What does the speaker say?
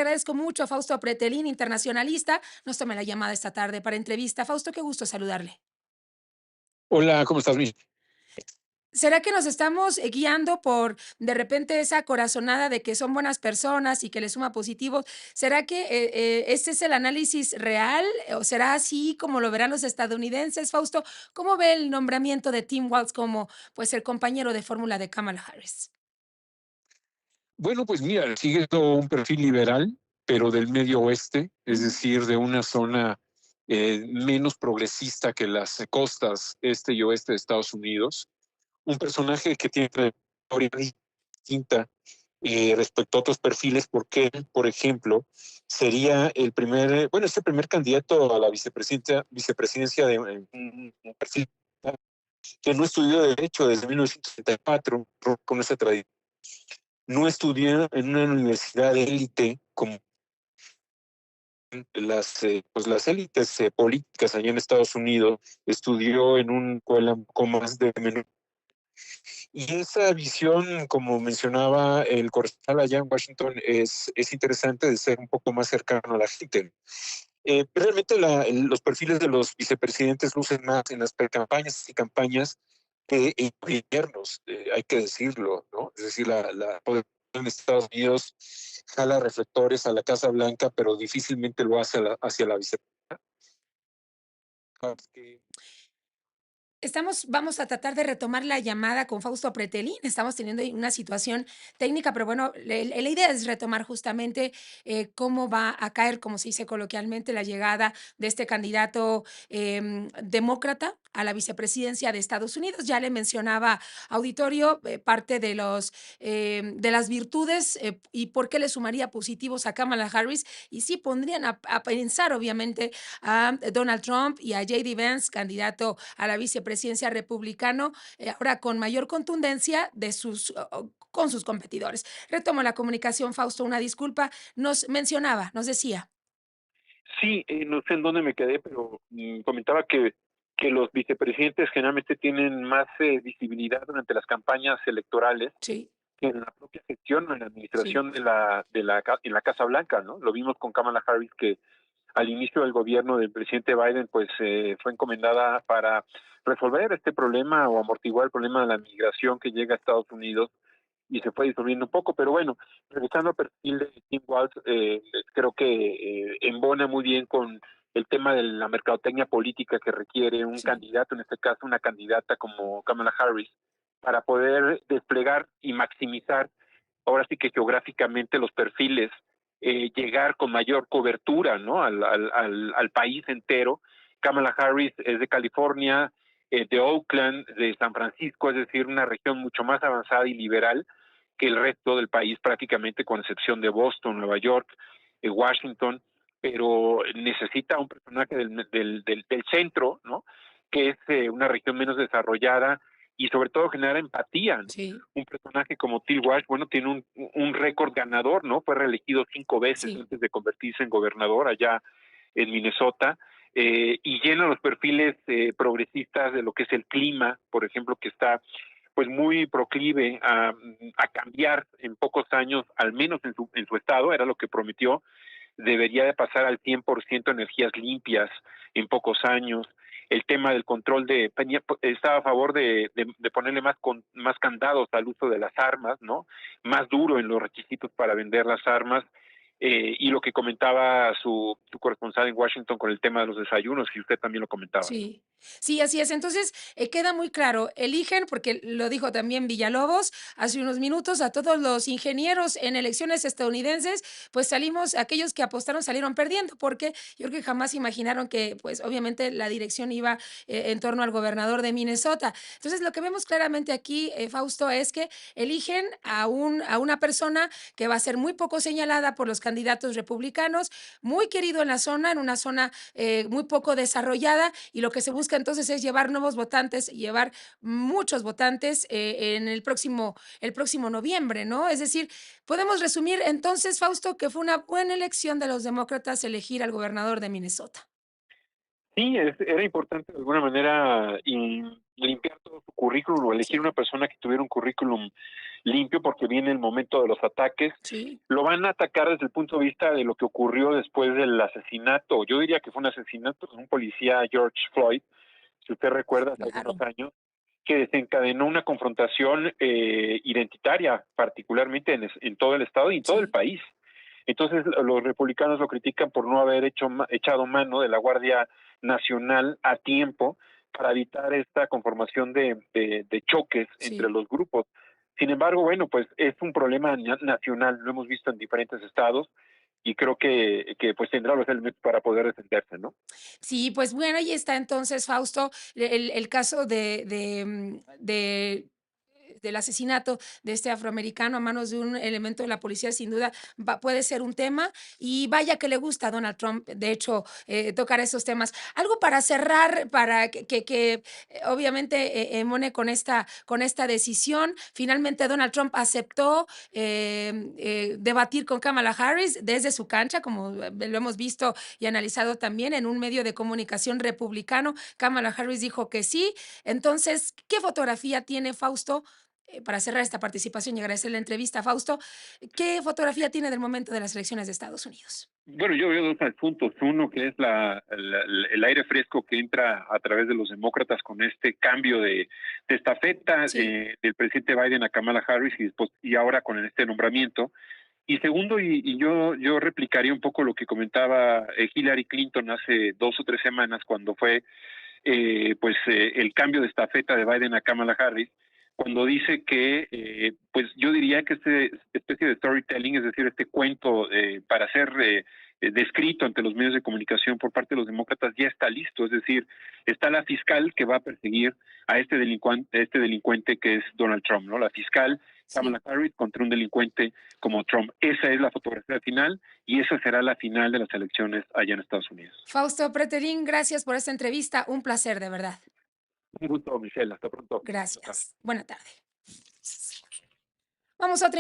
Agradezco mucho a Fausto Pretelín, internacionalista, nos tome la llamada esta tarde para entrevista. Fausto, qué gusto saludarle. Hola, ¿cómo estás, Miss? ¿Será que nos estamos guiando por de repente esa corazonada de que son buenas personas y que les suma positivo? ¿Será que este es el análisis real o será así como lo verán los estadounidenses? Fausto, ¿cómo ve el nombramiento de Tim Walz como pues el compañero de fórmula de Kamala Harris? Bueno, pues mira, sigue siendo un perfil liberal, pero del medio oeste, es Ujú. decir, de una zona menos progresista que las costas este y oeste de Estados Unidos. Un personaje que tiene una historia distinta respecto a otros perfiles, porque, por ejemplo, sería el primer, bueno, es el primer candidato a la vicepresidencia de un perfil que no estudió Derecho desde 1974, con esa tradición. No estudió en una universidad de élite como pues las élites políticas allá en Estados Unidos, estudió en una escuela un poco más de menor. Y esa visión, como mencionaba el corresponsal allá en Washington, es interesante de ser un poco más cercano a la gente. Realmente los perfiles de los vicepresidentes lucen más en las precampañas y campañas que en gobiernos, hay que decirlo, ¿no? Es decir, la población de Estados Unidos jala reflectores a la Casa Blanca, pero difícilmente lo hace hacia la vicepresidencia. Vamos a tratar de retomar la llamada con Fausto Pretelín. Estamos teniendo ahí una situación técnica, pero bueno, la idea es retomar justamente cómo va a caer, como se dice coloquialmente, la llegada de este candidato demócrata a la vicepresidencia de Estados Unidos. Ya le mencionaba auditorio parte de las virtudes y por qué le sumaría positivos a Kamala Harris. Y sí pondrían a pensar, obviamente, a Donald Trump y a J.D. Vance, candidato a la vicepresidencia republicano, ahora con mayor contundencia con sus competidores. Retomo la comunicación, Fausto, una disculpa. Nos mencionaba, nos decía. Sí, no sé en dónde me quedé, pero comentaba que los vicepresidentes generalmente tienen más visibilidad durante las campañas electorales Sí, que en la propia gestión o en la sí. administración en la Casa Blanca, ¿no? Lo vimos con Kamala Harris, que al inicio del gobierno del presidente Biden, pues fue encomendada para resolver este problema o amortiguar el problema de la migración que llega a Estados Unidos y se fue disolviendo un poco, pero bueno, regresando al perfil de Tim Walz, creo que embona muy bien con el tema de la mercadotecnia política que requiere un Sí. candidato, en este caso una candidata como Kamala Harris, para poder desplegar y maximizar, ahora sí que geográficamente, los perfiles, llegar con mayor cobertura, ¿no? Al país entero. Kamala Harris es de California, de Oakland, de San Francisco, es decir, una región mucho más avanzada y liberal que el resto del país, prácticamente con excepción de Boston, Nueva York, Washington, pero necesita un personaje del centro, ¿no? Que es una región menos desarrollada y sobre todo generar empatía, ¿no? Sí, Un personaje como Till Walsh, bueno, tiene un récord ganador, ¿no? Fue reelegido 5 veces sí. antes de convertirse en gobernador allá en Minnesota, y llena los perfiles progresistas de lo que es el clima, por ejemplo, que está pues muy proclive a cambiar en pocos años, al menos en su estado, era lo que prometió, debería de pasar al 100% energías limpias en pocos años. El tema del control estaba a favor de ponerle más candados al uso de las armas, ¿no? Más duro en los requisitos para vender las armas. Y lo que comentaba su corresponsal en Washington con el tema de los desayunos, y usted también lo comentaba. Sí, sí, así es. Entonces, queda muy claro, eligen, porque lo dijo también Villalobos hace unos minutos, a todos los ingenieros en elecciones estadounidenses, pues salimos, aquellos que apostaron salieron perdiendo, porque yo creo que jamás imaginaron que, pues obviamente la dirección iba en torno al gobernador de Minnesota. Entonces, lo que vemos claramente aquí, Fausto, es que eligen a una persona que va a ser muy poco señalada por los candidatos republicanos, muy querido en la zona, en una zona muy poco desarrollada, y lo que se busca entonces es llevar nuevos votantes, llevar muchos votantes en el próximo noviembre, ¿no? Es decir, podemos resumir entonces, Fausto, que fue una buena elección de los demócratas elegir al gobernador de Minnesota. Sí, era importante de alguna manera limpiar todo su currículum o elegir Sí, una persona que tuviera un currículum limpio porque viene el momento de los ataques. Sí, Lo van a atacar desde el punto de vista de lo que ocurrió después del asesinato. Yo diría que fue un asesinato de un policía, George Floyd, si usted recuerda, hace algunos claro, años, que desencadenó una confrontación identitaria, particularmente en todo el estado y en todo el sí. país. Entonces, los republicanos lo critican por no haber echado mano de la Guardia Nacional a tiempo para evitar esta conformación de choques entre Sí. los grupos. Sin embargo, bueno, pues es un problema nacional, lo hemos visto en diferentes estados y creo que pues tendrá los elementos para poder defenderse, ¿no? Sí, pues bueno, ahí está entonces, Fausto, el caso del asesinato de este afroamericano a manos de un elemento de la policía, sin duda puede ser un tema y vaya que le gusta a Donald Trump, de hecho, tocar esos temas. Algo para cerrar, para obviamente emone con esta decisión. Finalmente Donald Trump aceptó debatir con Kamala Harris desde su cancha, como lo hemos visto y analizado también en un medio de comunicación republicano. Kamala Harris dijo que sí. Entonces, ¿qué fotografía tiene Fausto? Para cerrar esta participación y agradecer la entrevista, Fausto, ¿qué fotografía tiene del momento de las elecciones de Estados Unidos? Bueno, yo veo dos puntos. Uno, que es el aire fresco que entra a través de los demócratas con este cambio de estafeta Sí, del presidente Biden a Kamala Harris y, después, y ahora con este nombramiento. Y segundo, yo replicaría un poco lo que comentaba Hillary Clinton hace 2 o 3 semanas cuando fue el cambio de estafeta de Biden a Kamala Harris, cuando dice que, pues yo diría que este especie de storytelling, es decir, este cuento para ser descrito ante los medios de comunicación por parte de los demócratas ya está listo, es decir, está la fiscal que va a perseguir a este delincuente que es Donald Trump, ¿no? La fiscal sí. Kamala Harris contra un delincuente como Trump. Esa es la fotografía final y esa será la final de las elecciones allá en Estados Unidos. Fausto Pretelín, gracias por esta entrevista. Un placer, de verdad. Un gusto, Michelle. Hasta pronto. Buenas tardes. Gracias. Buena tarde. Vamos a otra